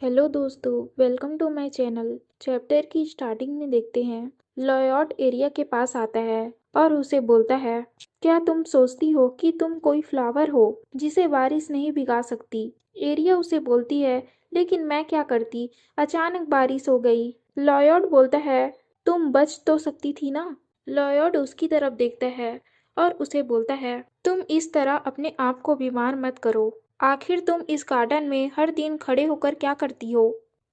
Hello दोस्तों, welcome to my channel. Chapter की starting में देखते हैं। लॉयड एरिया के पास आता है और उसे बोलता है, क्या तुम सोचती हो कि तुम कोई फ्लावर हो जिसे बारिश नहीं भिगा सकती? एरिया उसे बोलती है, लेकिन मैं क्या करती, अचानक बारिश हो गई। लॉयड बोलता है, तुम बच तो सकती थी ना। लॉयड उसकी तरफ देखता है और उसे बोलता है, तुम इस तरह अपने आप को बीमार मत करो। आखिर तुम इस गार्डन में हर दिन खड़े होकर क्या करती हो?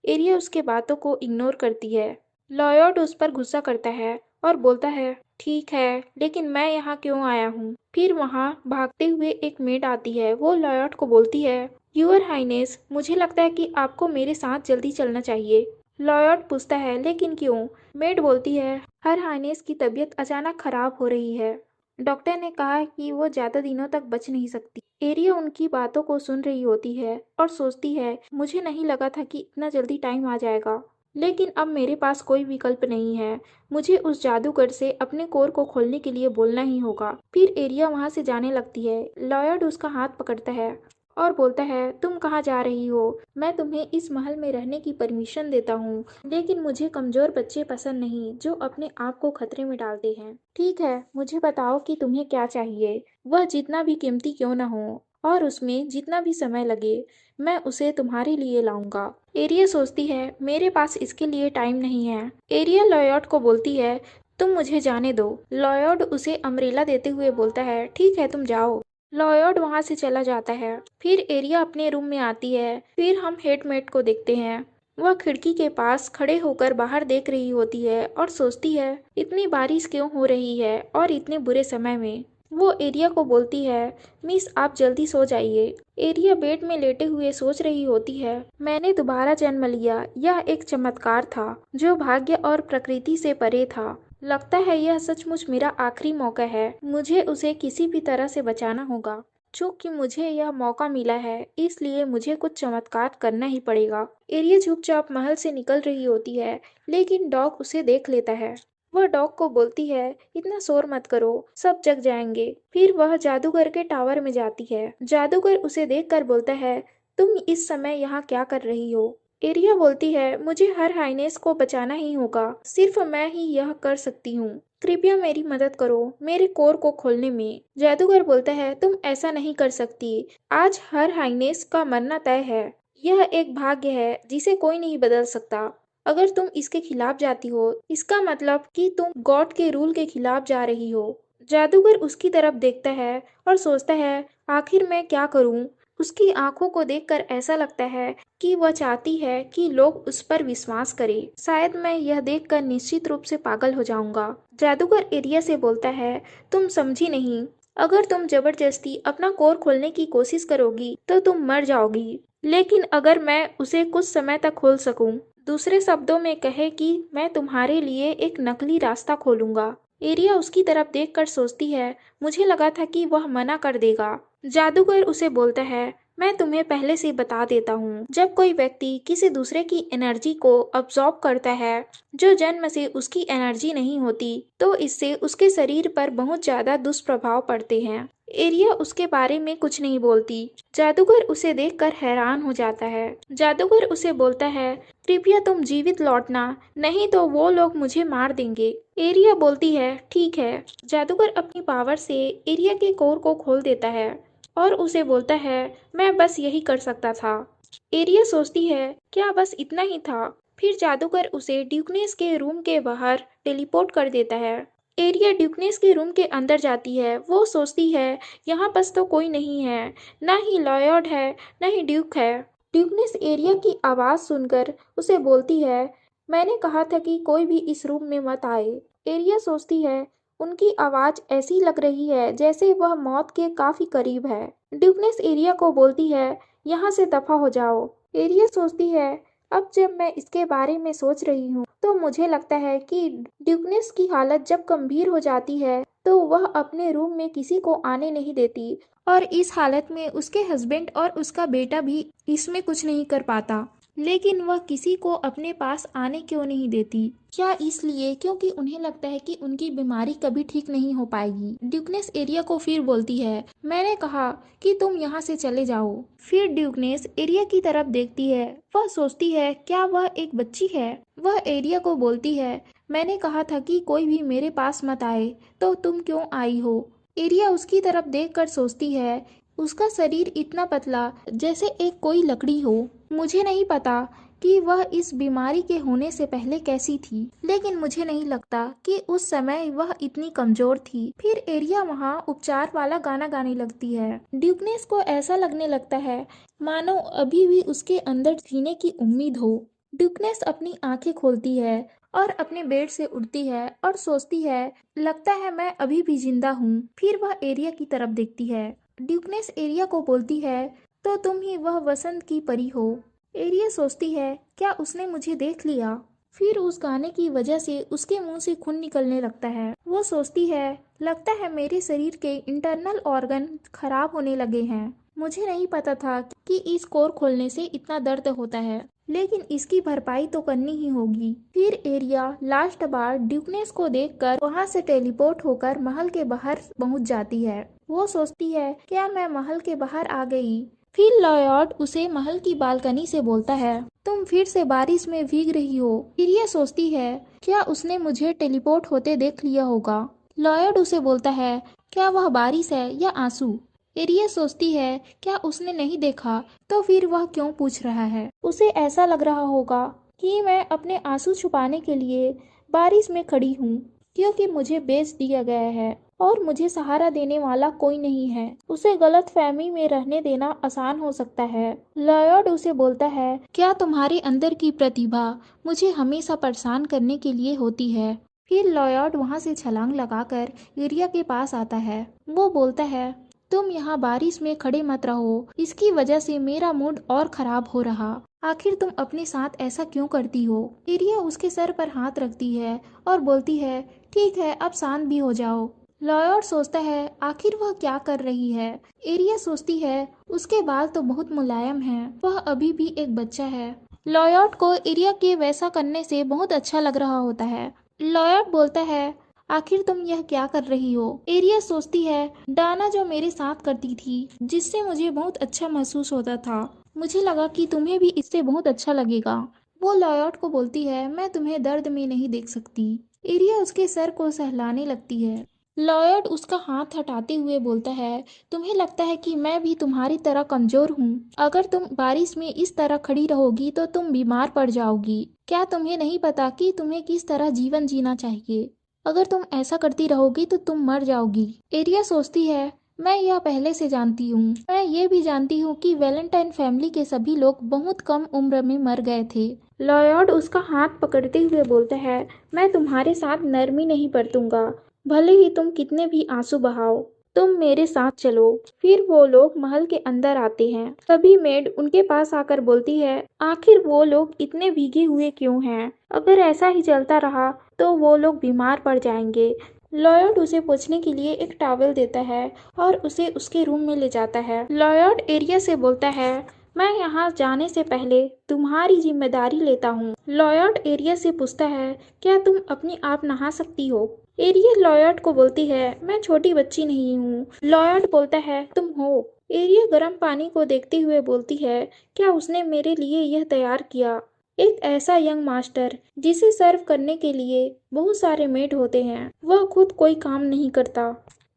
एरिया उसके बातों को इग्नोर करती है। लॉयड उस पर गुस्सा करता है और बोलता है, ठीक है, लेकिन मैं यहाँ क्यों आया हूँ? फिर वहाँ भागते हुए एक मेड आती है। वो लॉयड को बोलती है, यूअर हाइनेस, मुझे लगता है कि आपको मेरे साथ जल्दी चलना चाहिए। लॉयड पूछता है, लेकिन क्यों? मेड बोलती है, हर हाइनेस की तबीयत अचानक खराब हो रही है। डॉक्टर ने कहा है कि वो ज्यादा दिनों तक बच नहीं सकती। एरिया उनकी बातों को सुन रही होती है और सोचती है, मुझे नहीं लगा था कि इतना जल्दी टाइम आ जाएगा, लेकिन अब मेरे पास कोई विकल्प नहीं है। मुझे उस जादूगर से अपने कोर को खोलने के लिए बोलना ही होगा। फिर एरिया वहां से जाने लगती है। लॉयड उसका हाथ पकड़ता है और बोलता है, तुम कहाँ जा रही हो? मैं तुम्हें इस महल में रहने की परमिशन देता हूँ, लेकिन मुझे कमजोर बच्चे पसंद नहीं जो अपने आप को खतरे में डालते हैं। ठीक है, मुझे बताओ कि तुम्हें क्या चाहिए। वह जितना भी कीमती क्यों न हो और उसमें जितना भी समय लगे, मैं उसे तुम्हारे लिए लाऊंगा। एरिया सोचती है, मेरे पास इसके लिए टाइम नहीं है। एरिया लॉयड को बोलती है, तुम मुझे जाने दो। लॉयड उसे अम्ब्रेला देते हुए बोलता है, ठीक है, तुम जाओ। लॉयड वहां से चला जाता है। फिर एरिया अपने रूम में आती है। फिर हम हेडमेट को देखते हैं। वह खिड़की के पास खड़े होकर बाहर देख रही होती है और सोचती है, इतनी बारिश क्यों हो रही है और इतने बुरे समय में। वो एरिया को बोलती है, मिस आप जल्दी सो जाइए। एरिया बेड में लेटे हुए सोच रही होती है, मैंने दोबारा जन्म लिया, यह एक चमत्कार था जो भाग्य और प्रकृति से परे था। लगता है यह सचमुच मेरा आखिरी मौका है। मुझे उसे किसी भी तरह से बचाना होगा। चूंकि मुझे यह मौका मिला है, इसलिए मुझे कुछ चमत्कार करना ही पड़ेगा। एरिया चुपचाप महल से निकल रही होती है, लेकिन डॉग उसे देख लेता है। वह डॉग को बोलती है, इतना शोर मत करो, सब जग जाएंगे। फिर वह जादूगर के टावर में जाती है। जादूगर उसे देखकर बोलता है, तुम इस समय यहाँ क्या कर रही हो? एरिया बोलती है, मुझे हर हाइनेस को बचाना ही होगा, सिर्फ मैं ही यह कर सकती हूँ। कृपया मेरी मदद करो मेरे कोर को खोलने में। जादूगर बोलता है, तुम ऐसा नहीं कर सकती। आज हर हाइनेस का मरना तय है। यह एक भाग्य है जिसे कोई नहीं बदल सकता। अगर तुम इसके खिलाफ जाती हो, इसका मतलब कि तुम गॉड के रूल के खिलाफ जा रही हो। जादूगर उसकी तरफ देखता है और सोचता है, आखिर मैं क्या करूं? उसकी आंखों को देखकर ऐसा लगता है कि वह चाहती है कि लोग उस पर विश्वास करें। शायद मैं यह देखकर निश्चित रूप से पागल हो जाऊंगा। जादूगर एरिया से बोलता है, तुम समझी नहीं। अगर तुम जबरदस्ती अपना कोर खोलने की कोशिश करोगी तो तुम मर जाओगी, लेकिन अगर मैं उसे कुछ समय तक खोल सकूं, दूसरे शब्दों में कहे कि मैं तुम्हारे लिए एक नकली रास्ता खोलूंगा। एरिया उसकी तरफ देखकर सोचती है, मुझे लगा था कि वह मना कर देगा। जादूगर उसे बोलता है, मैं तुम्हें पहले से बता देता हूँ, जब कोई व्यक्ति किसी दूसरे की एनर्जी को अब्सॉर्ब करता है जो जन्म से उसकी एनर्जी नहीं होती, तो इससे उसके शरीर पर बहुत ज्यादा दुष्प्रभाव पड़ते हैं। एरिया उसके बारे में कुछ नहीं बोलती। जादूगर उसे देखकर हैरान हो जाता है। जादूगर उसे बोलता है, कृपया तुम जीवित लौटना, नहीं तो वो लोग मुझे मार देंगे। एरिया बोलती है, ठीक है। जादूगर अपनी पावर से एरिया के कोर को खोल देता है और उसे बोलता है, मैं बस यही कर सकता था। एरिया सोचती है, क्या बस इतना ही था? फिर जादूगर उसे ड्यूकनेस के रूम के बाहर टेलीपोर्ट कर देता है। एरिया ड्यूकनेस के रूम के अंदर जाती है। वो सोचती है, यहाँ बस तो कोई नहीं है, ना ही लॉयड है, ना ही ड्यूक है। ड्यूकनेस एरिया की आवाज़ सुनकर उसे बोलती है, मैंने कहा था कि कोई भी इस रूम में मत आए। एरिया सोचती है, उनकी आवाज़ ऐसी लग रही है जैसे वह मौत के काफ़ी करीब है। ड्यूकनेस एरिया को बोलती है, यहाँ से दफा हो जाओ। एरिया सोचती है, अब जब मैं इसके बारे में सोच रही हूँ तो मुझे लगता है कि ड्यूकनेस की हालत जब गंभीर हो जाती है तो वह अपने रूम में किसी को आने नहीं देती, और इस हालत में उसके हस्बैंड और उसका बेटा भी इसमें कुछ नहीं कर पाता। लेकिन वह किसी को अपने पास आने क्यों नहीं देती? क्या इसलिए क्योंकि उन्हें लगता है कि उनकी बीमारी कभी ठीक नहीं हो पाएगी? ड्यूकनेस एरिया को फिर बोलती है, मैंने कहा कि तुम यहाँ से चले जाओ। फिर ड्यूकनेस एरिया की तरफ देखती है। वह सोचती है क्या वह एक बच्ची है? वह एरिया को बोलती है, मैंने कहा था कि कोई भी मेरे पास मत आए, तो तुम क्यों आई हो? एरिया उसकी तरफ देखकर सोचती है, उसका शरीर इतना पतला जैसे एक कोई लकड़ी हो। मुझे नहीं पता कि वह इस बीमारी के होने से पहले कैसी थी, लेकिन मुझे नहीं लगता कि उस समय वह इतनी कमजोर थी। फिर एरिया वहाँ उपचार वाला गाना गाने लगती है। ड्यूकनेस को ऐसा लगने लगता है मानो अभी भी उसके अंदर जीने की उम्मीद हो। ड्यूकनेस अपनी आंखें खोलती है और अपने बेड से उठती है और सोचती है, लगता है मैं अभी भी जिंदा हूँ। फिर वह एरिया की तरफ देखती है। ड्यूकनेस एरिया को बोलती है, तो तुम ही वह वसंत की परी हो। एरिया सोचती है क्या उसने मुझे देख लिया? फिर उस गाने की वजह से उसके मुंह से खून निकलने लगता है। वो सोचती है, लगता है मेरे शरीर के इंटरनल ऑर्गन खराब होने लगे हैं। मुझे नहीं पता था कि इस कोर खोलने से इतना दर्द होता है, लेकिन इसकी भरपाई तो करनी ही होगी। फिर एरिया लास्ट बार ड्यूकनेस को देखकर वहां से टेलीपोर्ट होकर महल के बाहर पहुंच जाती है। वो सोचती है क्या मैं महल के बाहर आ गई? फिर लॉयड उसे महल की बालकनी से बोलता है, तुम फिर से बारिश में भीग रही हो। एरिया सोचती है क्या उसने मुझे टेलीपोर्ट होते देख लिया होगा? लॉयड उसे बोलता है, क्या वह बारिश है या आंसू? एरिया सोचती है क्या उसने नहीं देखा, तो फिर वह क्यों पूछ रहा है? उसे ऐसा लग रहा होगा कि मैं अपने आंसू छुपाने के लिए बारिश में खड़ी हूँ, क्योंकि मुझे बेच दिया गया है और मुझे सहारा देने वाला कोई नहीं है। उसे गलत फहमी में रहने देना आसान हो सकता है। लॉयड उसे बोलता है, क्या तुम्हारे अंदर की प्रतिभा मुझे हमेशा परेशान करने के लिए होती है? फिर लॉयड वहाँ से छलांग लगाकर एरिया के पास आता है। वो बोलता है, तुम यहाँ बारिश में खड़े मत रहो, इसकी वजह से मेरा मूड और खराब हो रहा। आखिर तुम अपने साथ ऐसा क्यों करती हो? एरिया उसके सर पर हाथ रखती है और बोलती है, ठीक है, अब शांत भी हो जाओ। लॉयड सोचता है आखिर वह क्या कर रही है। एरिया सोचती है उसके बाल तो बहुत मुलायम हैं, वह अभी भी एक बच्चा है। लॉयड को एरिया के वैसा करने से बहुत अच्छा लग रहा होता है। लॉयड बोलता है, आखिर तुम यह क्या कर रही हो? एरिया सोचती है, डाना जो मेरे साथ करती थी, जिससे मुझे बहुत अच्छा महसूस होता था, मुझे लगा कि तुम्हें भी इससे बहुत अच्छा लगेगा। वो लॉयड को बोलती है, मैं तुम्हें दर्द में नहीं देख सकती। एरिया उसके सर को सहलाने लगती है। लॉयड उसका हाथ हटाते हुए बोलता है, तुम्हें लगता है कि मैं भी तुम्हारी तरह कमजोर हूँ? अगर तुम बारिश में इस तरह खड़ी रहोगी तो तुम बीमार पड़ जाओगी। क्या तुम्हें नहीं पता कि तुम्हें किस तरह जीवन जीना चाहिए? अगर तुम ऐसा करती रहोगी तो तुम मर जाओगी। एरिया सोचती है, मैं यह पहले से जानती हूँ। मैं ये भी जानती हूँ कि वैलेंटाइन फैमिली के सभी लोग बहुत कम उम्र में मर गए थे। लॉयड उसका हाथ पकड़ते हुए बोलता है, मैं तुम्हारे साथ नरमी नहीं बरतूंगा, भले ही तुम कितने भी आंसू बहाओ। तुम मेरे साथ चलो। फिर वो लोग महल के अंदर आते हैं। तभी मेड उनके पास आकर बोलती है, आखिर वो लोग इतने भीगे हुए क्यों हैं? अगर ऐसा ही चलता रहा तो वो लोग बीमार पड़ जाएंगे। लॉयड उसे पोंछने के लिए एक टॉवल देता है और उसे उसके रूम में ले जाता है। लॉयड एरिया से बोलता है, मैं यहाँ जाने से पहले तुम्हारी जिम्मेदारी लेता हूँ। लॉयड एरिया से पूछता है, क्या तुम अपने आप नहा सकती हो? एरिया लॉयड को बोलती है, मैं छोटी बच्ची नहीं हूँ। लॉयड बोलता है, तुम हो। एरिया गर्म पानी को देखते हुए बोलती है, क्या उसने मेरे लिए यह तैयार किया? एक ऐसा यंग मास्टर जिसे सर्व करने के लिए बहुत सारे मेड होते हैं, वह खुद कोई काम नहीं करता।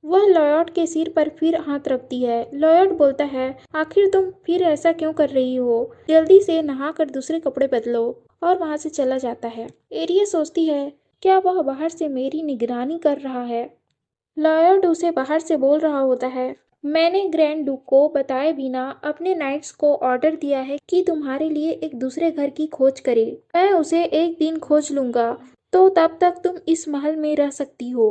वह लॉयड के सिर पर फिर हाथ रखती है। लॉयड बोलता है, आखिर तुम फिर ऐसा क्यों कर रही हो? जल्दी से नहाकर दूसरे कपड़े बदलो। और वहां से चला जाता है। एरिया सोचती है, क्या वह बाहर से मेरी निगरानी कर रहा है? लॉयड उसे बाहर से बोल रहा होता है, मैंने ग्रैंड डुक को बताए बिना अपने नाइट्स को ऑर्डर दिया है कि तुम्हारे लिए एक दूसरे घर की खोज करे। मैं उसे एक दिन खोज लूंगा, तो तब तक तुम इस महल में रह सकती हो।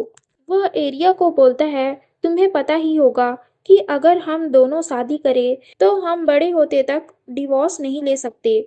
वह एरिया को बोलता है, तुम्हें पता ही होगा कि अगर हम दोनों शादी करें तो हम बड़े होते तक डिवोर्स नहीं ले सकते।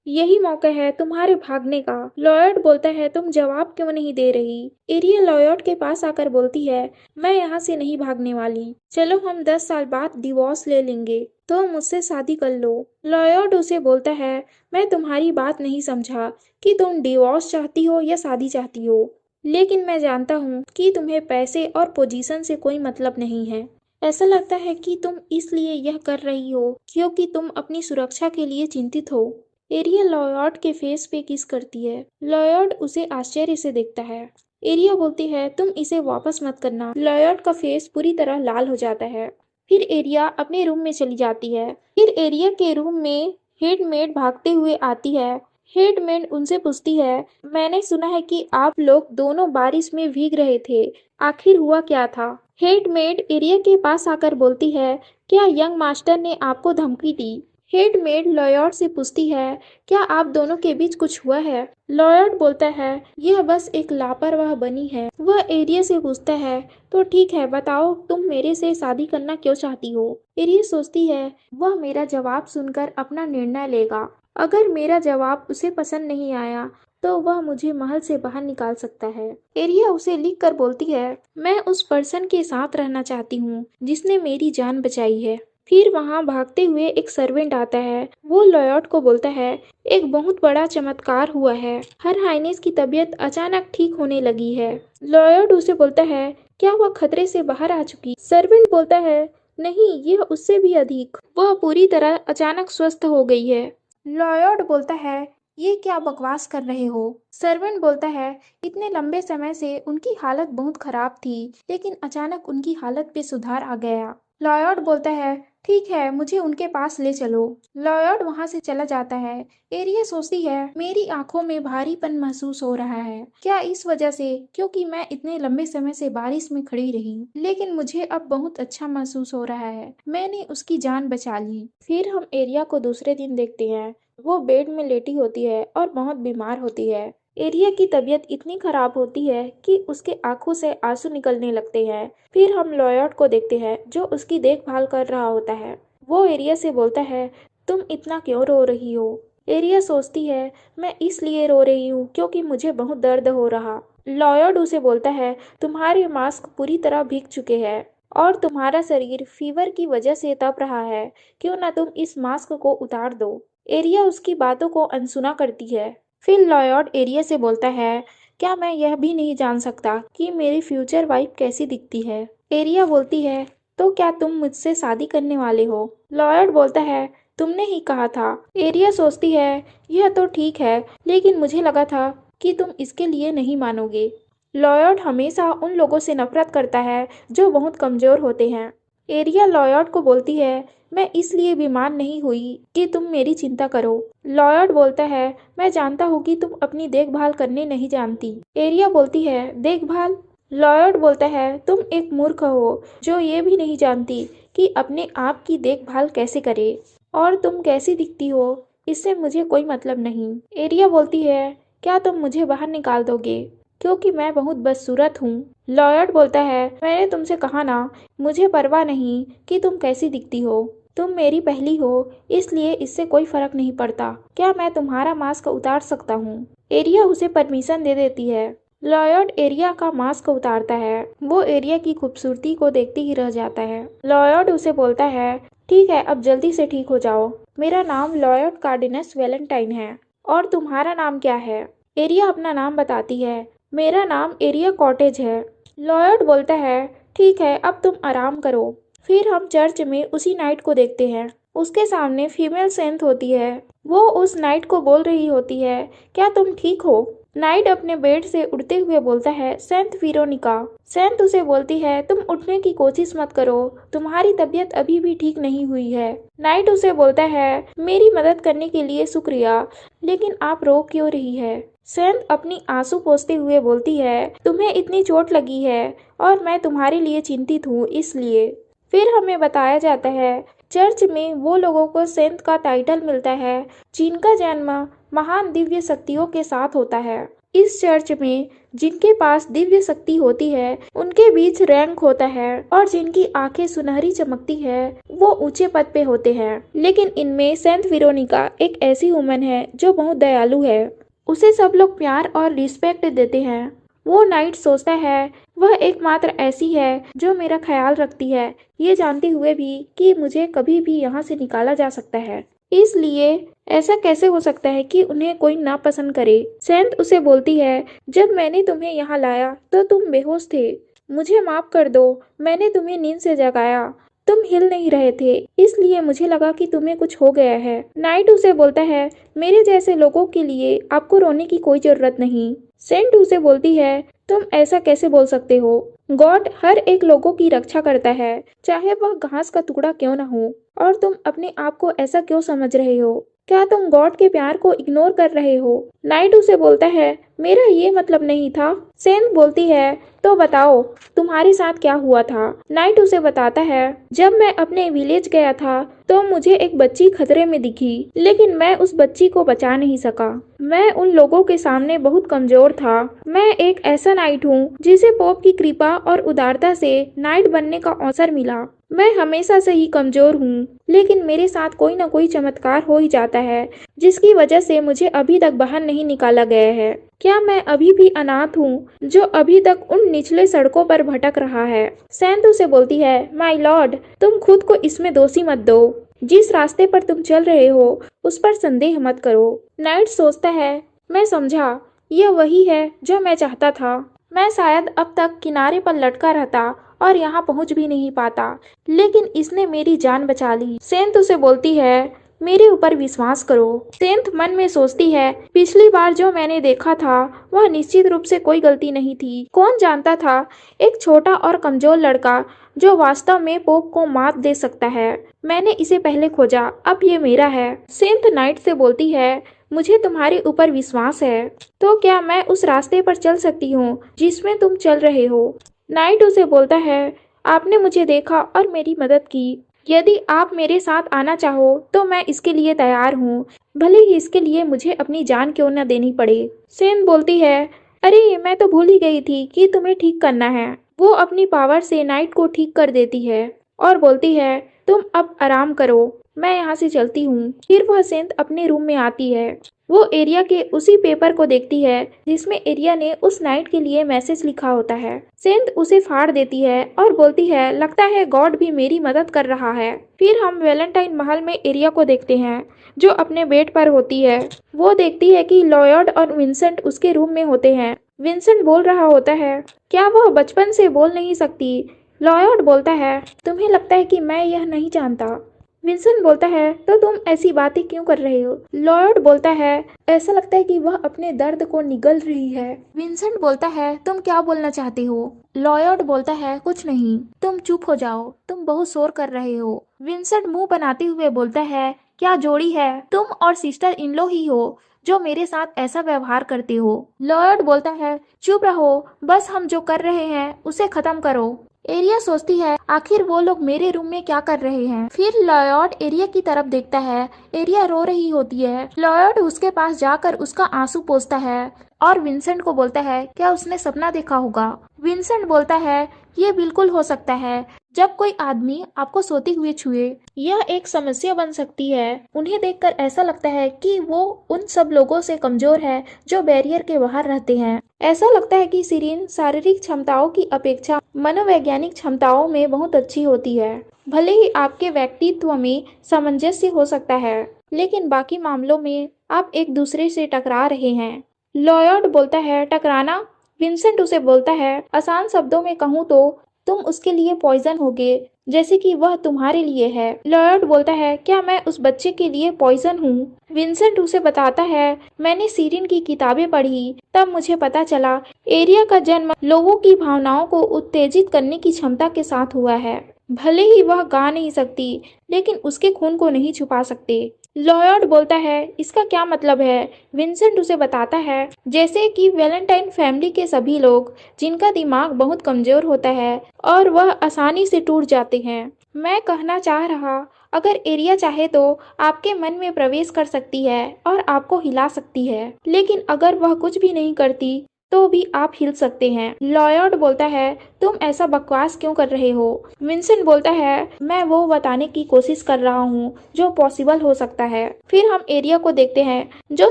यही मौका है तुम्हारे भागने का। लॉयड बोलता है तुम जवाब क्यों नहीं दे रही। एरिया लॉयड के पास आकर बोलती है मैं यहाँ से नहीं भागने वाली। चलो हम 10 साल बाद डिवोर्स ले लेंगे तो मुझसे शादी कर लो। लॉयड उसे बोलता है मैं तुम्हारी बात नहीं समझा कि तुम डिवोर्स चाहती हो या शादी चाहती हो, लेकिन मैं जानता हूँ कि तुम्हें पैसे और पोजीशन से कोई मतलब नहीं है। ऐसा लगता है कि तुम इसलिए यह कर रही हो क्योंकि तुम अपनी सुरक्षा के लिए चिंतित हो। एरिया लॉयड के फेस पे किस करती है। लॉयड उसे आश्चर्य से देखता है। एरिया बोलती है तुम इसे वापस मत करना। लॉयड का फेस पूरी तरह लाल हो जाता है। फिर एरिया अपने रूम में चली जाती है। फिर एरिया के रूम में हेडमेड भागते हुए आती है। हेडमेड उनसे पूछती है मैंने सुना है कि आप लोग दोनों बारिश में भीग रहे थे, आखिर हुआ क्या था। हेडमेड एरिया के पास आकर बोलती है क्या यंग मास्टर ने आपको धमकी दी। हेडमेड लॉयड से पूछती है क्या आप दोनों के बीच कुछ हुआ है। लॉयड बोलता है यह बस एक लापरवाह बनी है। वह एरिया से पूछता है तो ठीक है बताओ तुम मेरे से शादी करना क्यों चाहती हो। एरिया सोचती है वह मेरा जवाब सुनकर अपना निर्णय लेगा। अगर मेरा जवाब उसे पसंद नहीं आया तो वह मुझे महल से बाहर निकाल सकता है। एरिया उसे लिख कर बोलती है मैं उस पर्सन के साथ रहना चाहती हूँ जिसने मेरी जान बचाई है। फिर वहां भागते हुए एक सर्वेंट आता है। वो लॉयड को बोलता है एक बहुत बड़ा चमत्कार हुआ है। हर हाइनेस की तबीयत अचानक ठीक होने लगी है। लॉयड उसे बोलता है क्या वह खतरे से बाहर आ चुकी। सर्वेंट बोलता है नहीं, यह उससे भी अधिक। वह पूरी तरह अचानक स्वस्थ हो गई है। लॉयड बोलता है ये क्या बकवास कर रहे हो। सर्वेंट बोलता है इतने लंबे समय से उनकी हालत बहुत खराब थी, लेकिन अचानक उनकी हालत पे सुधार आ गया। लॉयड बोलता है ठीक है मुझे उनके पास ले चलो। लॉयड वहां से चला जाता है। एरिया सोचती है मेरी आंखों में भारीपन महसूस हो रहा है, क्या इस वजह से क्योंकि मैं इतने लंबे समय से बारिश में खड़ी रही, लेकिन मुझे अब बहुत अच्छा महसूस हो रहा है, मैंने उसकी जान बचा ली। फिर हम एरिया को दूसरे दिन देखते हैं। वो बेड में लेटी होती है और बहुत बीमार होती है। एरिया की तबीयत इतनी खराब होती है कि उसके आंखों से आंसू निकलने लगते हैं। फिर हम लॉयड को देखते हैं जो उसकी देखभाल कर रहा होता है। वो एरिया से बोलता है तुम इतना क्यों रो रही हो। एरिया सोचती है मैं इसलिए रो रही हूँ क्योंकि मुझे बहुत दर्द हो रहा। लॉयड उसे बोलता है तुम्हारे मास्क पूरी तरह भीग चुके हैं और तुम्हारा शरीर फीवर की वजह से तप रहा है, क्यों ना तुम इस मास्क को उतार दो। एरिया उसकी बातों को अनसुना करती है। फिर लॉयड एरिया से बोलता है क्या मैं यह भी नहीं जान सकता कि मेरी फ्यूचर वाइफ कैसी दिखती है। एरिया बोलती है तो क्या तुम मुझसे शादी करने वाले हो। लॉयड बोलता है तुमने ही कहा था। एरिया सोचती है यह तो ठीक है, लेकिन मुझे लगा था कि तुम इसके लिए नहीं मानोगे। लॉयड हमेशा उन लोगों से नफरत करता है जो बहुत कमजोर होते हैं। एरिया लॉयड को बोलती है मैं इसलिए बीमार नहीं हुई कि तुम मेरी चिंता करो। लॉयड बोलता है मैं जानता हूँ कि तुम अपनी देखभाल करने नहीं जानती। एरिया बोलती है देखभाल। लॉयड बोलता है तुम एक मूर्ख हो जो ये भी नहीं जानती कि अपने आप की देखभाल कैसे करे, और तुम कैसी दिखती हो इससे मुझे कोई मतलब नहीं। एरिया बोलती है क्या तुम मुझे बाहर निकाल दोगे क्योंकि मैं बहुत बदसूरत हूँ। लॉयड बोलता है मैंने तुमसे कहा ना, मुझे परवाह नहीं कि तुम कैसी दिखती हो, तुम मेरी पहली हो इसलिए इससे कोई फर्क नहीं पड़ता। क्या मैं तुम्हारा मास्क उतार सकता हूँ। एरिया उसे परमिशन दे देती है। लॉयड एरिया का मास्क उतारता है। वो एरिया की खूबसूरती को देखते ही रह जाता है। लॉयड उसे बोलता है ठीक है अब जल्दी से ठीक हो जाओ, मेरा नाम लॉयड कार्डिनस वैलेंटाइन है और तुम्हारा नाम क्या है। एरिया अपना नाम बताती है मेरा नाम एरिया कॉटेज है। लॉयड बोलता है ठीक है अब तुम आराम करो। फिर हम चर्च में उसी नाइट को देखते हैं। उसके सामने फीमेल सेंट होती है। वो उस नाइट को बोल रही होती है क्या तुम ठीक हो। नाइट अपने बेड से उड़ते हुए बोलता है सेंट वेरोनिका। सेंट उसे बोलती है तुम उठने की कोशिश मत करो, तुम्हारी तबीयत अभी भी ठीक नहीं हुई है। नाइट उसे बोलता है मेरी मदद करने के लिए शुक्रिया, लेकिन आप रो क्यों रही है। सेंट अपनी आंसू पोंछते हुए बोलती है तुम्हें इतनी चोट लगी है और मैं तुम्हारे लिए चिंतित हूँ इसलिए। फिर हमें बताया जाता है चर्च में वो लोगों को सेंट का टाइटल मिलता है जिनका जन्म महान दिव्य शक्तियों के साथ होता है। इस चर्च में जिनके पास दिव्य शक्ति होती है उनके बीच रैंक होता है और जिनकी आंखें सुनहरी चमकती है वो ऊंचे पद पे होते हैं। लेकिन इनमें सेंट वेरोनिका एक ऐसी वुमन है जो बहुत दयालु है। उसे सब लोग प्यार और रिस्पेक्ट देते हैं। वो नाइट सोचता है वह एकमात्र ऐसी है जो मेरा ख्याल रखती है, ये जानते हुए भी कि मुझे कभी भी यहाँ से निकाला जा सकता है। इसलिए ऐसा कैसे हो सकता है कि उन्हें कोई नापसंद करे। सेंट उसे बोलती है, जब मैंने तुम्हें यहाँ लाया तो तुम बेहोश थे। मुझे माफ कर दो, मैंने तुम्हें नींद से जगाया। तुम हिल नहीं रहे थे, इसलिए मुझे लगा कि तुम्हें कुछ हो गया है। नाइट उसे बोलता है, मेरे जैसे लोगों के लिए आपको रोने की कोई जरूरत नहीं। सेंट उसे बोलती है, तुम ऐसा कैसे बोल सकते हो? गॉड हर एक लोगों की रक्षा करता है, चाहे वह घास का टुकड़ा क्यों ना हो। और तुम अपने आप को ऐसा क्यों समझ रहे हो? क्या तुम गॉड के प्यार को इग्नोर कर रहे हो? नाइट उसे बोलता है, मेरा ये मतलब नहीं था। सेंट बोलती है, तो बताओ तुम्हारे साथ क्या हुआ था? नाइट उसे बताता है, जब मैं अपने विलेज गया था तो मुझे एक बच्ची खतरे में दिखी, लेकिन मैं उस बच्ची को बचा नहीं सका। मैं उन लोगों के सामने बहुत कमजोर था। मैं एक ऐसा नाइट हूँ जिसे पोप की कृपा और उदारता से नाइट बनने का अवसर मिला। मैं हमेशा से ही कमजोर हूँ, लेकिन मेरे साथ कोई ना कोई चमत्कार हो ही जाता है जिसकी वजह से मुझे अभी तक बाहर नहीं निकाला गया है। क्या मैं अभी भी अनाथ हूँ जो अभी तक उन निचले सड़कों पर भटक रहा है? सेंट उसे बोलती है, माय लॉर्ड, तुम खुद को इसमें दोषी मत दो। जिस रास्ते पर तुम चल रहे हो उस पर संदेह मत करो। नाइट सोचता है, मैं समझा, यह वही है जो मैं चाहता था। मैं शायद अब तक किनारे पर लटका रहता और यहाँ पहुँच भी नहीं पाता, लेकिन इसने मेरी जान बचा ली। सेंट उसे बोलती है, मेरे ऊपर विश्वास करो। सेंट मन में सोचती है, पिछली बार जो मैंने देखा था वह निश्चित रूप से कोई गलती नहीं थी। कौन जानता था एक छोटा और कमजोर लड़का जो वास्तव में पोप को मात दे सकता है। मैंने इसे पहले खोजा, अब ये मेरा है। सेंट नाइट से बोलती है, मुझे तुम्हारे ऊपर विश्वास है, तो क्या मैं उस रास्ते पर चल सकती हूँ जिसमें तुम चल रहे हो? नाइट उसे बोलता है, आपने मुझे देखा और मेरी मदद की। यदि आप मेरे साथ आना चाहो तो मैं इसके लिए तैयार हूँ, भले ही इसके लिए मुझे अपनी जान क्यों न देनी पड़े। सेन बोलती है, अरे मैं तो भूल ही गई थी कि तुम्हें ठीक करना है। वो अपनी पावर से नाइट को ठीक कर देती है और बोलती है, तुम अब आराम करो, मैं यहाँ से चलती हूँ। फिर वह सेंट अपने रूम में आती है। वो एरिया के उसी पेपर को देखती है जिसमें एरिया ने उस नाइट के लिए मैसेज लिखा होता है। सेंट उसे फाड़ देती है और बोलती है, लगता है गॉड भी मेरी मदद कर रहा है। फिर हम वैलेंटाइन महल में एरिया को देखते हैं जो अपने बेड पर होती है। वो देखती है कि लॉयड और विंसेंट उसके रूम में होते हैं। विंसेंट बोल रहा होता है, क्या वह बचपन से बोल नहीं सकती? लॉयड बोलता है, तुम्हें लगता है कि मैं यह नहीं जानता? विंसेंट बोलता है, तो तुम ऐसी बातें क्यों कर रहे हो? लॉयड बोलता है, ऐसा लगता है कि वह अपने दर्द को निगल रही है। विंसेंट बोलता है, तुम क्या बोलना चाहते हो? लॉयड बोलता है, कुछ नहीं, तुम चुप हो जाओ, तुम बहुत शोर कर रहे हो। विंसेंट मुंह बनाते हुए बोलता है, क्या जोड़ी है, तुम और सिस्टर इन लॉ ही हो जो मेरे साथ ऐसा व्यवहार करते हो। लॉयड बोलता है, चुप रहो, बस हम जो कर रहे हैं उसे खत्म करो। एरिया सोचती है, आखिर वो लोग मेरे रूम में क्या कर रहे हैं। फिर लॉयड एरिया की तरफ देखता है। एरिया रो रही होती है। लॉयड उसके पास जाकर उसका आंसू पोंछता है और विंसेंट को बोलता है, क्या उसने सपना देखा होगा? विंसेंट बोलता है, ये बिल्कुल हो सकता है जब कोई आदमी आपको सोते हुए छुए। यह एक समस्या बन सकती है। उन्हें देखकर ऐसा लगता है कि वो उन सब लोगों से कमजोर है जो बैरियर के बाहर रहते हैं। ऐसा लगता है कि सिरीन शारीरिक क्षमताओं की अपेक्षा मनोवैज्ञानिक क्षमताओं में बहुत अच्छी होती है। भले ही आपके व्यक्तित्व में सामंजस्य हो सकता है, लेकिन बाकी मामलों में आप एक दूसरे से टकरा रहे हैं। लॉयड बोलता है, टकराना? विंसेंट उसे बोलता है, आसान शब्दों में कहूँ तो तुम उसके लिए पॉइजन होगे, जैसे कि वह तुम्हारे लिए है। लॉयड बोलता है, क्या मैं उस बच्चे के लिए पॉइजन हूँ? विंसेंट उसे बताता है, मैंने सीरिन की किताबें पढ़ी, तब मुझे पता चला एरिया का जन्म लोगों की भावनाओं को उत्तेजित करने की क्षमता के साथ हुआ है। भले ही वह गा नहीं सकती, लेकिन उसके खून को नहीं छुपा सकते। लॉयड बोलता है, इसका क्या मतलब है? विंसेंट उसे बताता है, जैसे कि वैलेंटाइन फैमिली के सभी लोग जिनका दिमाग बहुत कमजोर होता है और वह आसानी से टूट जाते हैं। मैं कहना चाह रहा, अगर एरिया चाहे तो आपके मन में प्रवेश कर सकती है और आपको हिला सकती है, लेकिन अगर वह कुछ भी नहीं करती तो भी आप हिल सकते हैं। लॉयड बोलता है, तुम ऐसा बकवास क्यों कर रहे हो? विंसेंट बोलता है, मैं वो बताने की कोशिश कर रहा हूँ जो पॉसिबल हो सकता है। फिर हम एरिया को देखते हैं जो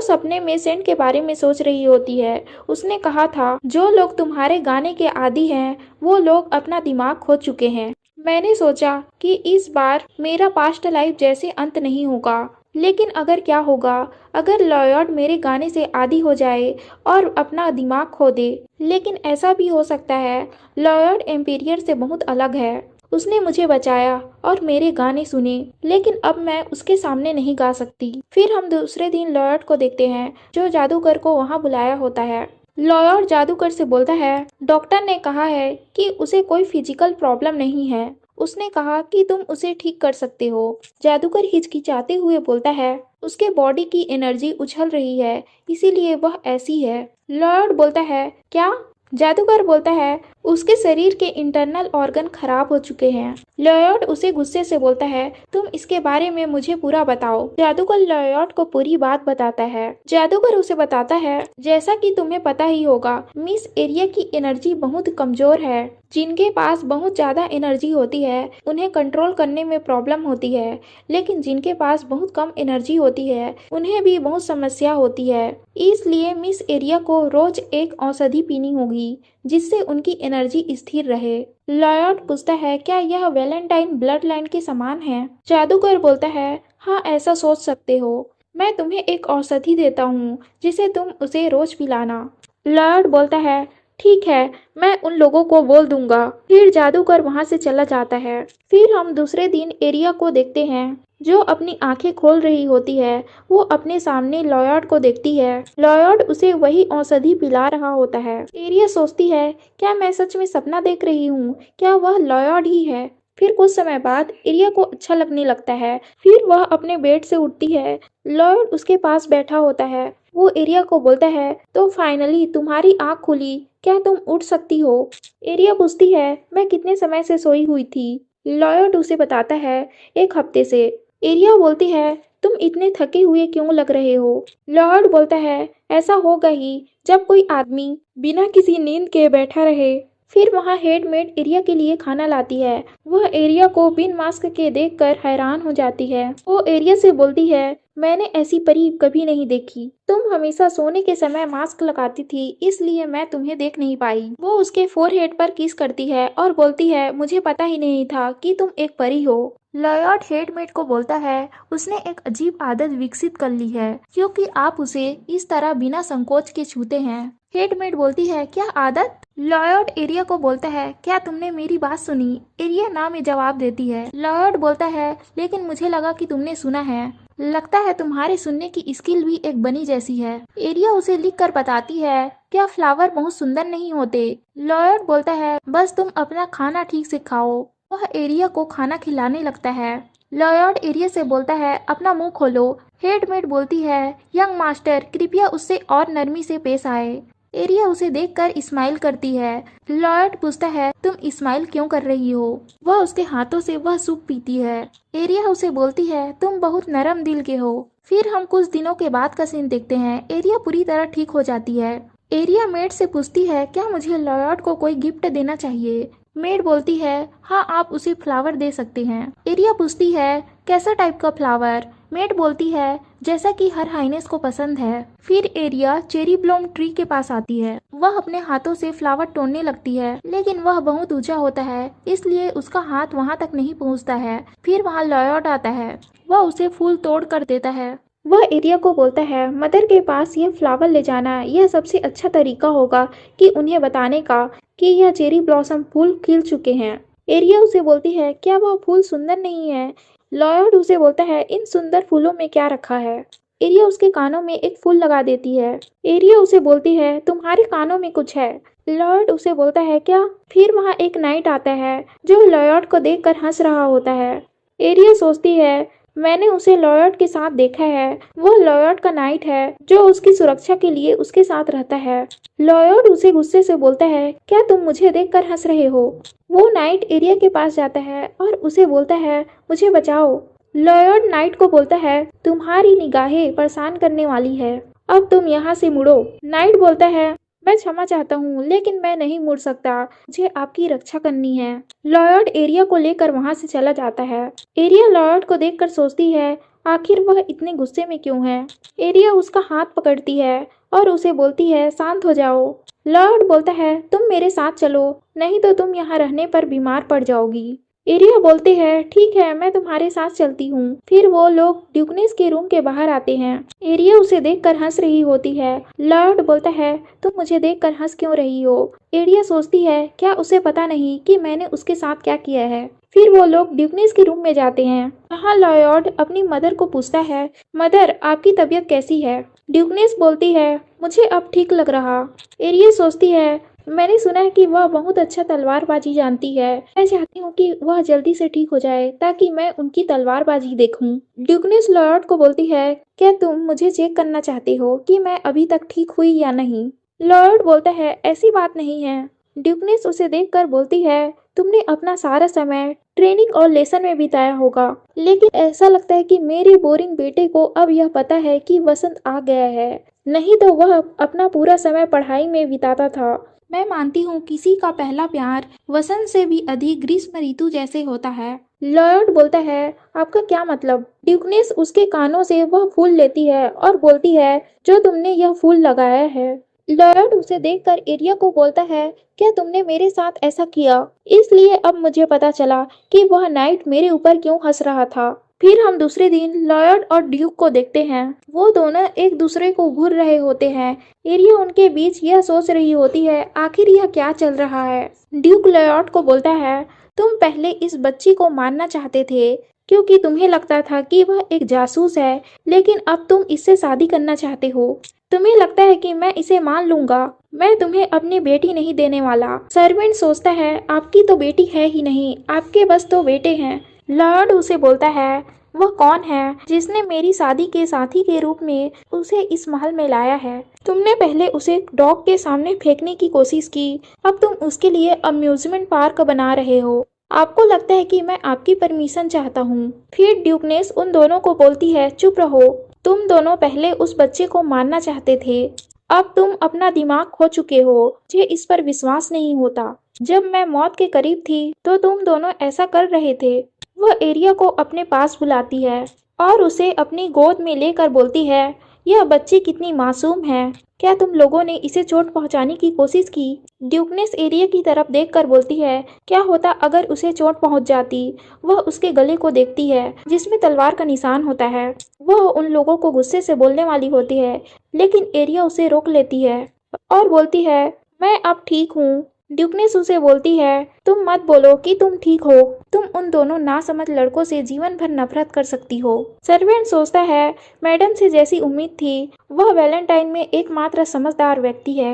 सपने में सेंट के बारे में सोच रही होती है। उसने कहा था, जो लोग तुम्हारे गाने के आदी हैं वो लोग अपना दिमाग खो चुके हैं। मैंने सोचा कि इस बार मेरा पास्ट लाइफ जैसे अंत नहीं होगा, लेकिन अगर क्या होगा अगर लॉयड मेरे गाने से आदी हो जाए और अपना दिमाग खो दे। लेकिन ऐसा भी हो सकता है, लॉयड एम्पिरियर से बहुत अलग है। उसने मुझे बचाया और मेरे गाने सुने, लेकिन अब मैं उसके सामने नहीं गा सकती। फिर हम दूसरे दिन लॉयड को देखते हैं जो जादूगर को वहाँ बुलाया होता है। लॉयड जादूगर से बोलता है, डॉक्टर ने कहा है कि उसे कोई फिजिकल प्रॉब्लम नहीं है। उसने कहा कि तुम उसे ठीक कर सकते हो। जादूगर हिचकिचाते हुए बोलता है, उसके बॉडी की एनर्जी उछल रही है, इसीलिए वह ऐसी है। लॉयड बोलता है, क्या? जादूगर बोलता है, उसके शरीर के इंटरनल ऑर्गन खराब हो चुके हैं। लॉयड उसे गुस्से से बोलता है, तुम इसके बारे में मुझे पूरा बताओ। जादूगर लॉयड को पूरी बात बताता है। जादूगर उसे बताता है, जैसा कि तुम्हें पता ही होगा, मिस एरिया की एनर्जी बहुत कमजोर है। जिनके पास बहुत ज्यादा एनर्जी होती है उन्हें कंट्रोल करने में प्रॉब्लम होती है, लेकिन जिनके पास बहुत कम एनर्जी होती है उन्हें भी बहुत समस्या होती है। इसलिए मिस एरिया को रोज एक औषधि पीनी होगी जिससे उनकी एनर्जी स्थिर रहे। लॉयड पूछता है, क्या यह वैलेंटाइन ब्लड लाइन के समान है? जादूगर बोलता है, हाँ, ऐसा सोच सकते हो। मैं तुम्हें एक औषधि देता हूँ जिसे तुम उसे रोज पिलाना। लॉयड बोलता है, ठीक है, मैं उन लोगों को बोल दूंगा। फिर जादूगर वहां से चला जाता है। फिर हम दूसरे दिन एरिया को देखते हैं जो अपनी आंखें खोल रही होती है। वो अपने सामने लॉयड को देखती है। लॉयड उसे वही औषधि पिला रहा होता है। एरिया सोचती है, क्या मैं सच में सपना देख रही हूँ? क्या वह लॉयड ही है? फिर कुछ समय बाद एरिया को अच्छा लगने लगता है। फिर वह अपने बेड से उठती है। लॉयड उसके पास बैठा होता है। वो एरिया को बोलता है, तो फाइनली तुम्हारी आंख खुली, क्या तुम उठ सकती हो? एरिया पूछती है, मैं कितने समय से सोई हुई थी? लॉयड उसे बताता है, 1 हफ्ते से। एरिया बोलती है, तुम इतने थके हुए क्यों लग रहे हो? लॉयड बोलता है, ऐसा होगा ही जब कोई आदमी बिना किसी नींद के बैठा रहे। फिर वहाँ हेडमेड एरिया के लिए खाना लाती है। वह एरिया को बिन मास्क के देखकर हैरान हो जाती है। वो एरिया से बोलती है, मैंने ऐसी परी कभी नहीं देखी। तुम हमेशा सोने के समय मास्क लगाती थी, इसलिए मैं तुम्हें देख नहीं पाई। वो उसके फोरहेड पर किस करती है और बोलती है, मुझे पता ही नहीं था कि तुम एक परी हो। लॉयड हेडमेड को बोलता है, उसने एक अजीब आदत विकसित कर ली है क्योंकि आप उसे इस तरह बिना संकोच के छूते हैं। हेडमेड बोलती है, क्या आदत? लॉयड एरिया को बोलता है, क्या तुमने मेरी बात सुनी? एरिया ना में जवाब देती है। लॉयड बोलता है, लेकिन मुझे लगा कि तुमने सुना है। लगता है तुम्हारे सुनने की स्किल भी एक बनी जैसी है। एरिया उसे लिख कर बताती है, क्या फ्लावर बहुत सुंदर नहीं होते? लॉयड बोलता है, बस तुम अपना खाना ठीक से खाओ। वह एरिया को खाना खिलाने लगता है। लॉयड एरिया से बोलता है, अपना मुंह खोलो। हेडमेड बोलती है, यंग मास्टर, कृपया उससे और नरमी से पेश आए। एरिया उसे देखकर स्माइल करती है। लॉयड पूछता है, तुम स्माइल क्यों कर रही हो? वह उसके हाथों से वह सूप पीती है। एरिया उसे बोलती है, तुम बहुत नरम दिल के हो। फिर हम कुछ दिनों के बाद का सीन देखते हैं। एरिया पूरी तरह ठीक हो जाती है। एरिया मेड से पूछती है, क्या मुझे लॉयड को कोई गिफ्ट देना चाहिए? मेड बोलती है, हाँ, आप उसे फ्लावर दे सकते हैं। एरिया पूछती है, कैसा टाइप का फ्लावर? मेड बोलती है, जैसा कि हर हाइनेस को पसंद है। फिर एरिया चेरी ब्लॉम ट्री के पास आती है। वह अपने हाथों से फ्लावर तोड़ने लगती है, लेकिन वह बहुत ऊंचा होता है, इसलिए उसका हाथ वहां तक नहीं पहुंचता है। फिर वहां लॉयड आता है। वह उसे फूल तोड़ कर देता है। वह एरिया को बोलता है, मदर के पास यह फ्लावर ले जाना, यह सबसे अच्छा तरीका होगा कि उन्हें बताने का कि यह चेरी ब्लॉसम फूल खिल चुके हैं। एरिया उसे बोलती है, क्या वह फूल सुंदर नहीं है? लॉयड उसे बोलता है, इन सुंदर फूलों में क्या रखा है? एरिया उसके कानों में एक फूल लगा देती है। एरिया उसे बोलती है, तुम्हारे कानों में कुछ है। लॉयड उसे बोलता है, क्या? फिर वहाँ एक नाइट आता है जो लॉयड को देखकर हंस रहा होता है। एरिया सोचती है, मैंने उसे लॉयड के साथ देखा है। वो लॉयड का नाइट है जो उसकी सुरक्षा के लिए उसके साथ रहता है। लॉयड उसे गुस्से से बोलता है, क्या तुम मुझे देखकर हंस रहे हो? वो नाइट एरिया के पास जाता है और उसे बोलता है, मुझे बचाओ। लॉयड नाइट को बोलता है, तुम्हारी निगाहें परेशान करने वाली है, अब तुम यहाँ से मुड़ो। नाइट बोलता है, मैं क्षमा चाहता हूँ लेकिन मैं नहीं मुड़ सकता, मुझे आपकी रक्षा करनी है। लॉयड एरिया को लेकर वहाँ से चला जाता है। एरिया लॉयड को देखकर सोचती है, आखिर वह इतने गुस्से में क्यों है। एरिया उसका हाथ पकड़ती है और उसे बोलती है, शांत हो जाओ। लॉयड बोलता है, तुम मेरे साथ चलो, नहीं तो तुम यहाँ रहने पर बीमार पड़ जाओगी। एरिया बोलते हैं, ठीक है, मैं तुम्हारे साथ चलती हूँ। फिर वो लोग ड्यूकनेस के रूम के बाहर आते हैं। एरिया उसे देखकर हंस रही होती है। लॉर्ड बोलता है, तुम मुझे देखकर हंस क्यों रही हो। एरिया सोचती है, क्या उसे पता नहीं कि मैंने उसके साथ क्या किया है। फिर वो लोग ड्यूकनेस के रूम में जाते हैं। वहाँ लॉयड अपनी मदर को पूछता है, मदर आपकी तबीयत कैसी है। ड्यूकनेस बोलती है, मुझे अब ठीक लग रहा। एरिया सोचती है, मैंने सुना है कि वह बहुत अच्छा तलवारबाजी जानती है, मैं चाहती हूँ कि वह जल्दी से ठीक हो जाए ताकि मैं उनकी तलवारबाजी देखूं। ड्यूकनेस लॉर्ड को बोलती है, क्या तुम मुझे चेक करना चाहते हो कि मैं अभी तक ठीक हुई या नहीं। लॉर्ड बोलता है, ऐसी बात नहीं है। ड्यूकनेस उसे देखकर बोलती है, तुमने अपना सारा समय ट्रेनिंग और लेसन में बिताया होगा, लेकिन ऐसा लगता है कि मेरे बोरिंग बेटे को अब यह पता है कि वसंत आ गया है, नहीं तो वह अपना पूरा समय पढ़ाई में बिताता था। मैं मानती हूँ किसी का पहला प्यार वसंत से भी अधिक ग्रीष्म ऋतु जैसे होता है। लॉर्ड बोलता है, आपका क्या मतलब। ड्यूकनेस उसके कानों से वह फूल लेती है और बोलती है, जो तुमने यह फूल लगाया है। लॉर्ड उसे देखकर एरिया को बोलता है, क्या तुमने मेरे साथ ऐसा किया, इसलिए अब मुझे पता चला कि वह नाइट मेरे ऊपर क्यों हंस रहा था। फिर हम दूसरे दिन लॉयड और ड्यूक को देखते हैं। वो दोनों एक दूसरे को घूर रहे होते हैं। एरिया उनके बीच यह सोच रही होती है, आखिर यह क्या चल रहा है। ड्यूक लॉयड को बोलता है, तुम पहले इस बच्ची को मारना चाहते थे क्योंकि तुम्हें लगता था कि वह एक जासूस है, लेकिन अब तुम इससे शादी करना चाहते हो। तुम्हें लगता है कि मैं इसे मान लूंगा। मैं तुम्हें अपनी बेटी नहीं देने वाला। सर्वेंट सोचता है, आपकी तो बेटी है ही नहीं, आपके बस तो बेटे हैं। लॉर्ड उसे बोलता है, वह कौन है जिसने मेरी शादी के साथी के रूप में उसे इस महल में लाया है। तुमने पहले उसे डॉग के सामने फेंकने की कोशिश की, अब तुम उसके लिए अम्यूजमेंट पार्क बना रहे हो। आपको लगता है कि मैं आपकी परमिशन चाहता हूँ। फिर ड्यूकनेस उन दोनों को बोलती है, चुप रहो, तुम दोनों पहले उस बच्चे को मारना चाहते थे, अब तुम अपना दिमाग खो चुके हो। मुझे इस पर विश्वास नहीं होता। जब मैं मौत के करीब थी तो तुम दोनों ऐसा कर रहे थे। वह एरिया को अपने पास बुलाती है और उसे अपनी गोद में लेकर बोलती है, यह बच्ची कितनी मासूम है, क्या तुम लोगों ने इसे चोट पहुंचाने की कोशिश की। ड्यूकनेस एरिया की तरफ देखकर बोलती है, क्या होता अगर उसे चोट पहुंच जाती। वह उसके गले को देखती है जिसमें तलवार का निशान होता है। वह उन लोगों को गुस्से से बोलने वाली होती है, लेकिन एरिया उसे रोक लेती है और बोलती है, मैं अब ठीक हूँ। ड्यूकनेस उसे बोलती है, तुम मत बोलो कि तुम ठीक हो, तुम उन दोनों नासमझ लड़कों से जीवन भर नफरत कर सकती हो। सर्वेंट सोचता है, मैडम से जैसी उम्मीद थी, वह वैलेंटाइन में एकमात्र समझदार व्यक्ति है।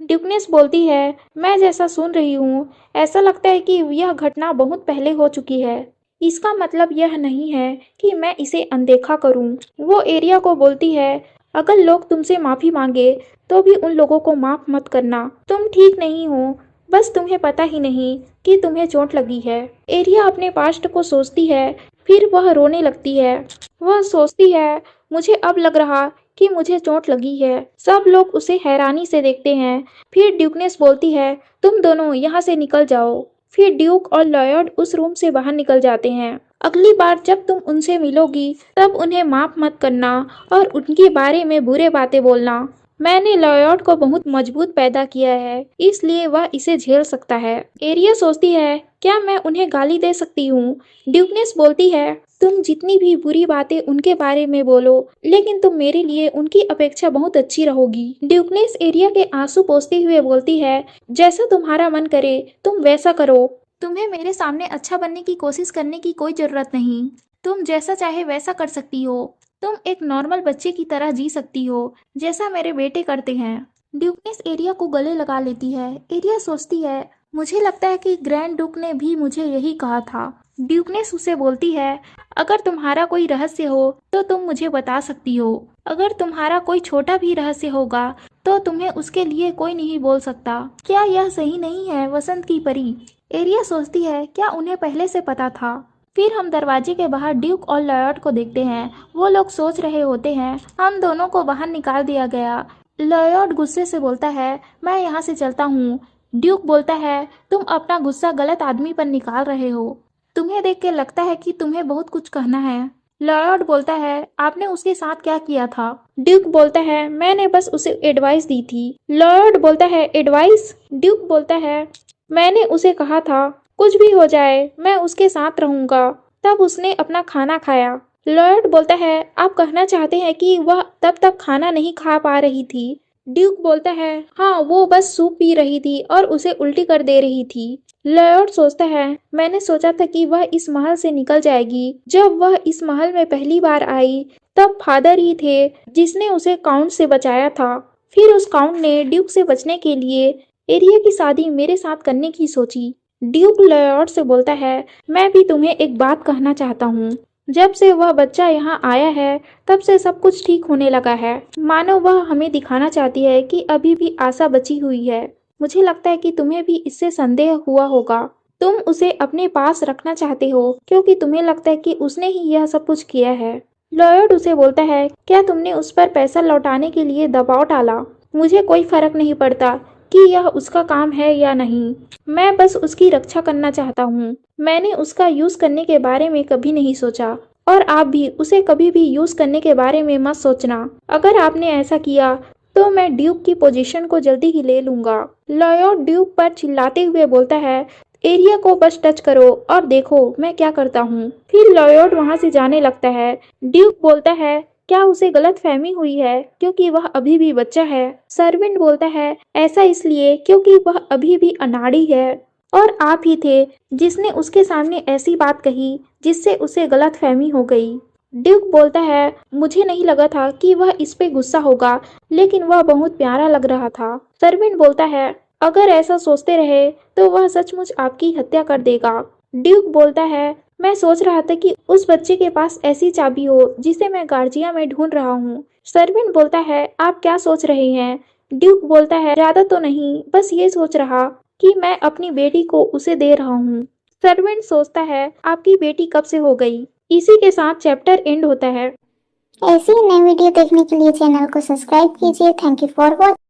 ड्यूकनेस बोलती है, मैं जैसा सुन रही हूँ ऐसा लगता है कि यह घटना बहुत पहले हो चुकी है। इसका मतलब यह नहीं है कि मैं इसे अनदेखा करूँ। वो एरिया को बोलती है, अगर लोग तुमसे माफी मांगे तो भी उन लोगों को माफ मत करना। तुम ठीक नहीं हो, बस तुम्हें पता ही नहीं कि तुम्हें चोट लगी है। एरिया अपने पास्ट को सोचती है, फिर वह रोने लगती है। वह सोचती है, मुझे अब लग रहा कि मुझे चोट लगी है। सब लोग उसे हैरानी से देखते हैं। फिर ड्यूकनेस बोलती है, तुम दोनों यहाँ से निकल जाओ। फिर ड्यूक और लॉयड उस रूम से बाहर निकल जाते हैं। अगली बार जब तुम उनसे मिलोगी तब उन्हें माफ मत करना और उनके बारे में बुरे बातें बोलना। मैंने लॉयड को बहुत मजबूत पैदा किया है, इसलिए वह इसे झेल सकता है। एरिया सोचती है, क्या मैं उन्हें गाली दे सकती हूँ। ड्यूकनेस बोलती है, तुम जितनी भी बुरी बातें उनके बारे में बोलो, लेकिन तुम मेरे लिए उनकी अपेक्षा बहुत अच्छी रहोगी। ड्यूकनेस एरिया के आंसू पोंछते हुए बोलती है, जैसा तुम्हारा मन करे तुम वैसा करो। तुम्हें मेरे सामने अच्छा बनने की कोशिश करने की कोई जरूरत नहीं। तुम जैसा चाहे वैसा कर सकती हो। तुम एक नॉर्मल बच्चे की तरह जी सकती हो, जैसा मेरे बेटे करते हैं। ड्यूकनेस एरिया को गले लगा लेती है। एरिया सोचती है, मुझे लगता है कि ग्रैंड डुक ने भी मुझे यही कहा था। ड्यूकनेस उसे बोलती है, अगर तुम्हारा कोई रहस्य हो तो तुम मुझे बता सकती हो। अगर तुम्हारा कोई छोटा भी रहस्य होगा तो तुम्हें उसके लिए कोई नहीं बोल सकता। क्या यह सही नहीं है वसंत की परी। एरिया सोचती है, क्या उन्हें पहले से पता था। फिर हम दरवाजे के बाहर ड्यूक और लॉयड को देखते हैं। वो लोग सोच रहे होते हैं। हम दोनों को बाहर निकाल दिया गया। लॉयड गुस्से से बोलता है, मैं यहाँ से चलता हूँ। ड्यूक बोलता है, तुम अपना गुस्सा गलत आदमी पर निकाल रहे हो। तुम्हें देख के लगता है कि तुम्हें बहुत कुछ कहना है। लॉयड बोलता है, आपने उसके साथ क्या किया था? ड्यूक बोलता है, मैंने बस उसे एडवाइस दी थी। लॉयड बोलता है, एडवाइस? ड्यूक बोलता है, मैंने उसे कहा था कुछ भी हो जाए मैं उसके साथ रहूंगा। तब उसने अपना खाना खाया। लॉयड बोलता है, आप कहना चाहते हैं कि वह तब तक खाना नहीं खा पा रही थी? ड्यूक बोलता है, हाँ, वो बस सूप पी रही थी और उसे उल्टी कर दे रही थी। लॉयड सोचता है, मैंने सोचा था कि वह इस महल से निकल जाएगी। जब वह इस महल में पहली बार आई तब फादर ही थे जिसने उसे काउंट से बचाया था। फिर उस काउंट ने ड्यूक से बचने के लिए एरिया की शादी मेरे साथ करने की सोची। ड्यूक लॉयड से बोलता है, मैं भी तुम्हें एक बात कहना चाहता हूँ। जब से वह बच्चा यहाँ आया है तब से सब कुछ ठीक होने लगा है। मानो वह हमें दिखाना चाहती है कि अभी भी आशा बची हुई है। मुझे लगता है कि तुम्हें भी इससे संदेह हुआ होगा। तुम उसे अपने पास रखना चाहते हो क्योंकि तुम्हें लगता है कि उसने ही यह सब कुछ किया है। लॉयड उसे बोलता है, क्या तुमने उस पर पैसा लौटाने के लिए दबाव डाला? मुझे कोई फर्क नहीं पड़ता कि यह उसका काम है या नहीं। मैं बस उसकी रक्षा करना चाहता हूँ। मैंने उसका यूज करने के बारे में कभी नहीं सोचा और आप भी उसे कभी भी यूज करने के बारे में मत सोचना। अगर आपने ऐसा किया तो मैं ड्यूक की पोजीशन को जल्दी ही ले लूंगा। लॉयड ड्यूक पर चिल्लाते हुए बोलता है, एरिया को बस टच करो और देखो मैं क्या करता हूँ। फिर लॉयड वहां से जाने लगता है। ड्यूक बोलता है, क्या उसे गलत फहमी हुई है क्योंकि वह अभी भी बच्चा है? सर्वेंट बोलता है, ऐसा इसलिए क्योंकि वह अभी भी अनाड़ी है और आप ही थे जिसने उसके सामने ऐसी बात कही जिससे उसे गलत फहमी हो गई। ड्यूक बोलता है, मुझे नहीं लगा था कि वह इस पे गुस्सा होगा, लेकिन वह बहुत प्यारा लग रहा था। सर्वेंट बोलता है, अगर ऐसा सोचते रहे तो वह सचमुच आपकी हत्या कर देगा। ड्यूक बोलता है, मैं सोच रहा था कि उस बच्चे के पास ऐसी चाबी हो जिसे मैं गार्जिया में ढूंढ रहा हूँ। सर्वेंट बोलता है, आप क्या सोच रहे हैं? ड्यूक बोलता है, ज्यादा तो नहीं, बस ये सोच रहा कि मैं अपनी बेटी को उसे दे रहा हूँ। सर्वेंट सोचता है, आपकी बेटी कब से हो गई? इसी के साथ चैप्टर एंड होता है। ऐसी ही नई वीडियो देखने के लिए चैनल को सब्सक्राइब कीजिए। Thank you for watching.